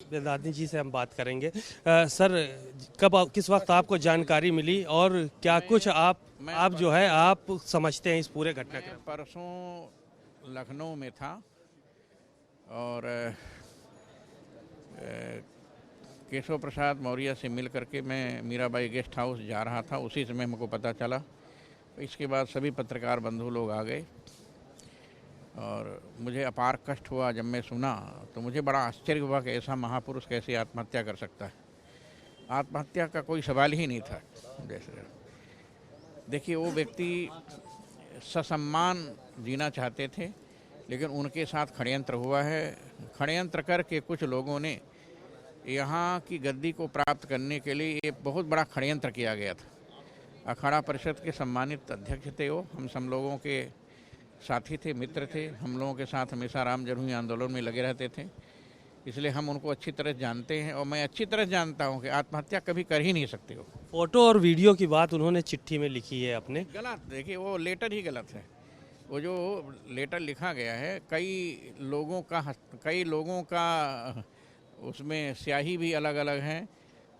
वेदांती जी से हम बात करेंगे। सर, किस वक्त आपको जानकारी मिली और क्या कुछ आप जो है आप समझते हैं इस पूरे घटनाक्रम? मैं परसों लखनऊ में था और केशव प्रसाद मौर्य से मिल करके मैं मीराबाई गेस्ट हाउस जा रहा था। उसी समय हमको पता चला। इसके बाद सभी पत्रकार बंधु लोग आ गए और मुझे अपार कष्ट हुआ। जब मैं सुना तो मुझे बड़ा आश्चर्य हुआ कि ऐसा महापुरुष कैसे आत्महत्या कर सकता है। आत्महत्या का कोई सवाल ही नहीं था। जैसे देखिए, वो व्यक्ति ससम्मान जीना चाहते थे, लेकिन उनके साथ षड्यंत्र हुआ है। षड्यंत्र करके कुछ लोगों ने यहाँ की गद्दी को प्राप्त करने के लिए एक बहुत बड़ा षड्यंत्र किया गया था। अखाड़ा परिषद के सम्मानित अध्यक्ष थे वो, हम सब लोगों के साथी थे, मित्र थे। हम लोगों के साथ हमेशा राम जन्मभूमि आंदोलन में लगे रहते थे, इसलिए हम उनको अच्छी तरह जानते हैं और मैं अच्छी तरह जानता हूँ कि आत्महत्या कभी कर ही नहीं सकते हो। फोटो और वीडियो की बात उन्होंने चिट्ठी में लिखी है अपने। गलत, देखिए वो लेटर ही गलत है। वो जो लेटर लिखा गया है, कई लोगों का उसमें स्याही भी अलग अलग है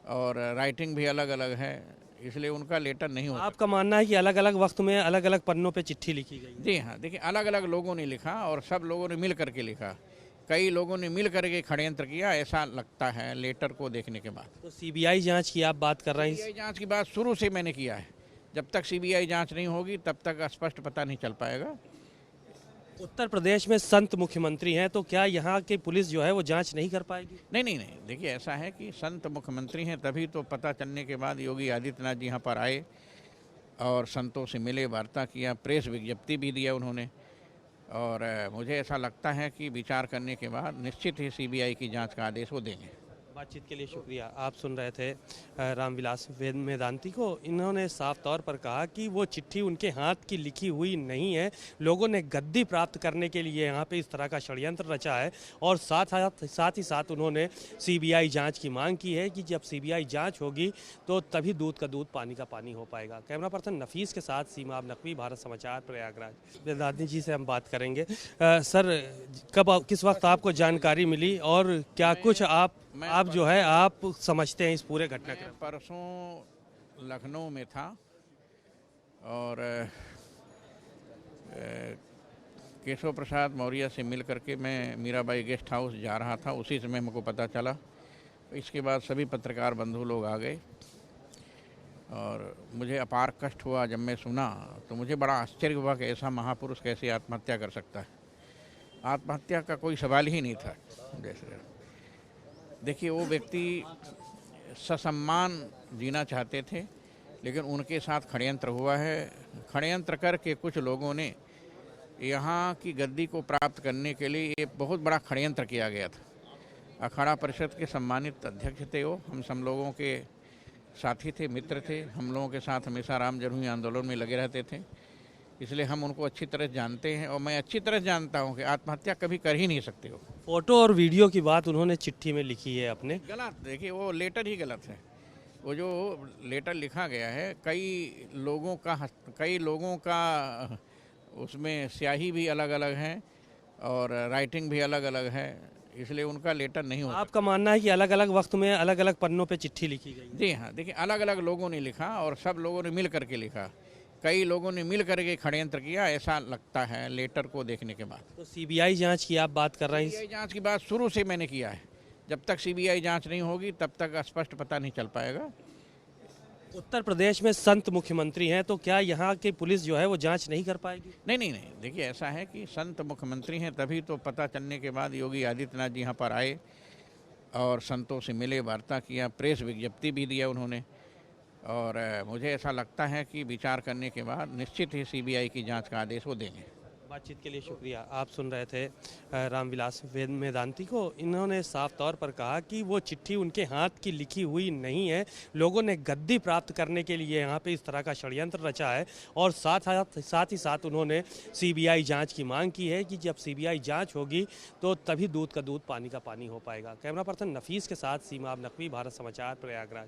और राइटिंग भी अलग अलग है, इसलिए उनका लेटर नहीं होता। आपका मानना है कि अलग अलग वक्त में अलग अलग पन्नों पे चिट्ठी लिखी गई? जी हाँ, देखिए अलग अलग लोगों ने लिखा और सब लोगों ने मिल करके लिखा। कई लोगों ने मिल करके षड्यंत्र किया, ऐसा लगता है लेटर को देखने के बाद। तो सीबीआई जांच की आप बात कर रहे हैं? सीबीआई जांच की बात शुरू से मैंने किया है। जब तक सीबीआई जांच नहीं होगी तब तक स्पष्ट पता नहीं चल पाएगा। उत्तर प्रदेश में संत मुख्यमंत्री हैं, तो क्या यहाँ की पुलिस जो है वो जांच नहीं कर पाएगी? नहीं, देखिए ऐसा है कि संत मुख्यमंत्री हैं, तभी तो पता चलने के बाद योगी आदित्यनाथ जी यहाँ पर आए और संतों से मिले, वार्ता किया, प्रेस विज्ञप्ति भी दिया उन्होंने। और मुझे ऐसा लगता है कि विचार करने के बाद निश्चित ही सीबीआई की जांच का आदेश वो देंगे। बातचीत के लिए शुक्रिया। आप सुन रहे थे रामविलास वेदांती को। इन्होंने साफ तौर पर कहा कि वो चिट्ठी उनके हाथ की लिखी हुई नहीं है। लोगों ने गद्दी प्राप्त करने के लिए यहाँ पे इस तरह का षड्यंत्र रचा है और साथ ही साथ उन्होंने सीबीआई जांच की मांग की है कि जब सीबीआई जांच होगी तो तभी दूध का दूध, पानी का पानी हो पाएगा। कैमरा पर्सन नफीस के साथ सीमा नकवी, भारत समाचार, प्रयागराज। वेदांती जी से हम बात करेंगे। सर, किस वक्त आपको जानकारी मिली और क्या कुछ आप जो है आप समझते हैं इस पूरे घटनाक्रम? मैं परसों लखनऊ में था और केशव प्रसाद मौर्य से मिल करके मैं मीराबाई गेस्ट हाउस जा रहा था। उसी समय हमको पता चला। इसके बाद सभी पत्रकार बंधु लोग आ गए और मुझे अपार कष्ट हुआ। जब मैं सुना तो मुझे बड़ा आश्चर्य हुआ कि ऐसा महापुरुष कैसे आत्महत्या कर सकता है। आत्महत्या का कोई सवाल ही नहीं था। जैसे देखिए, वो व्यक्ति ससम्मान जीना चाहते थे, लेकिन उनके साथ षड्यंत्र हुआ है। षड्यंत्र करके कुछ लोगों ने यहाँ की गद्दी को प्राप्त करने के लिए एक बहुत बड़ा षड्यंत्र किया गया था। अखाड़ा परिषद के सम्मानित अध्यक्ष थे वो, हम सब लोगों के साथी थे, मित्र थे। हम लोगों के साथ हमेशा राम जन्मभूमि आंदोलन में लगे रहते थे, इसलिए हम उनको अच्छी तरह जानते हैं और मैं अच्छी तरह जानता हूँ कि आत्महत्या कभी कर ही नहीं सकते हो। फोटो और वीडियो की बात उन्होंने चिट्ठी में लिखी है अपने। गलत, देखिए वो लेटर ही गलत है। वो जो लेटर लिखा गया है, कई लोगों का उसमें स्याही भी अलग अलग है और राइटिंग भी अलग अलग है, इसलिए उनका लेटर नहीं होता। आपका मानना है कि अलग अलग वक्त में अलग अलग पन्नों पे चिट्ठी लिखी गई? जी हाँ, देखिए अलग अलग लोगों ने लिखा और सब लोगों ने मिल करके लिखा। कई लोगों ने मिल करके षड्यंत्र किया, ऐसा लगता है लेटर को देखने के बाद। तो सीबीआई जांच की आप बात कर रहे हैं? सीबीआई जांच की बात शुरू से मैंने किया है। जब तक सीबीआई जांच नहीं होगी तब तक स्पष्ट पता नहीं चल पाएगा। उत्तर प्रदेश में संत मुख्यमंत्री हैं, तो क्या यहाँ की पुलिस जो है वो जांच नहीं कर पाएगी? नहीं, देखिए ऐसा है कि संत मुख्यमंत्री हैं, तभी तो पता चलने के बाद योगी आदित्यनाथ जी यहाँ पर आए और संतों से मिले, वार्ता किया, प्रेस विज्ञप्ति भी दिया उन्होंने। और मुझे ऐसा लगता है कि विचार करने के बाद निश्चित ही सीबीआई की जांच का आदेश वो देंगे। बातचीत के लिए शुक्रिया। आप सुन रहे थे रामविलास वेदांती को। इन्होंने साफ तौर पर कहा कि वो चिट्ठी उनके हाथ की लिखी हुई नहीं है। लोगों ने गद्दी प्राप्त करने के लिए यहाँ पे इस तरह का षड्यंत्र रचा है और साथ ही साथ उन्होंने सीबीआई जांच की मांग की है कि जब सीबीआई जांच होगी तो तभी दूध का दूध, पानी का पानी हो पाएगा। कैमरा पर्सन नफीस के साथ सीमा नकवी, भारत समाचार, प्रयागराज।